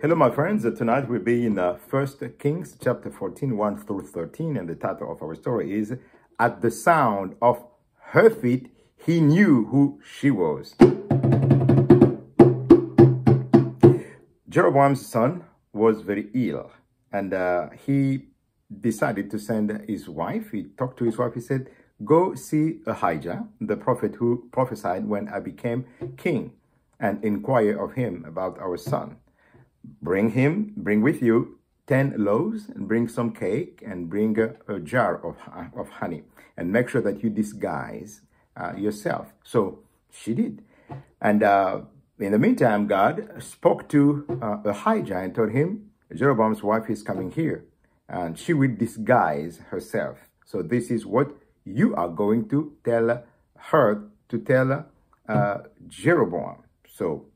Hello, my friends. Tonight we'll be in 1 Kings chapter 14, 1 through 13. And the title of our story is, At the Sound of Her Feet, He Knew Who She Was. Jeroboam's son was very ill, and he decided to send his wife. He talked to his wife. He said, go see Ahija, the prophet who prophesied when I became king, and inquire of him about our son. Bring with you 10 loaves, and bring some cake, and bring a jar of honey, and make sure that you disguise yourself. So she did. And in the meantime, God spoke to Ahija and told him, Jeroboam's wife is coming here, and she will disguise herself. So this is what you are going to tell her to tell Jeroboam. So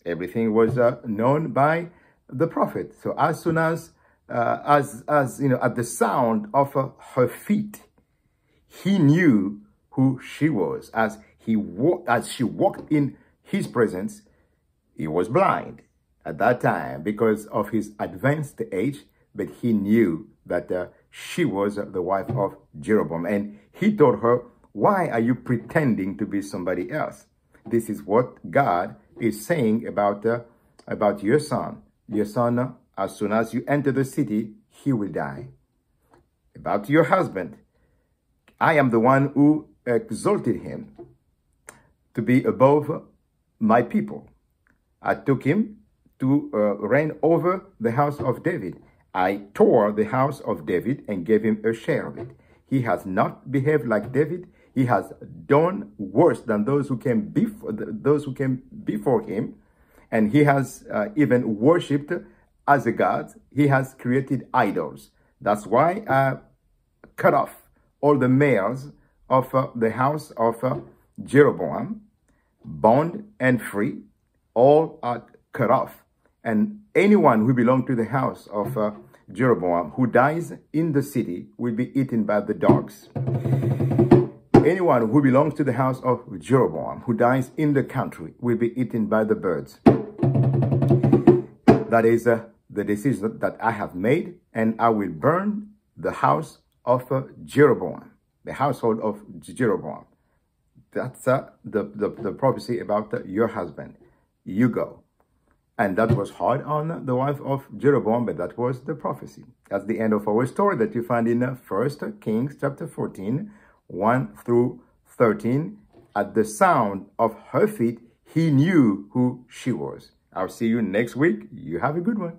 everything was known by the prophet. So as soon as you know, at the sound of her feet, he knew who she was. As she walked in his presence, he was blind at that time because of his advanced age, but he knew that she was the wife of Jeroboam. And he told her, why are you pretending to be somebody else? This is what God is saying about your son. Your son, as soon as you enter the city, he will die. About your husband, I am the one who exalted him to be above my people. I took him to reign over the house of David. I tore the house of David and gave him a share of it. He has not behaved like David. He has done worse than those who came before him, and he has even worshipped as a god. He has created idols. That's why I cut off all the males of the house of Jeroboam, bond and free. All are cut off, and anyone who belonged to the house of Jeroboam who dies in the city will be eaten by the dogs. Anyone who belongs to the house of Jeroboam who dies in the country will be eaten by the birds. That is the decision that I have made, and I will burn the house of Jeroboam, the household of Jeroboam. That's the prophecy about your husband. You go. And that was hard on the wife of Jeroboam, but that was the prophecy. That's the end of our story that you find in 1 Kings chapter 14, 1 through 13. At the sound of her feet, he knew who she was. I'll see you next week. You have a good one.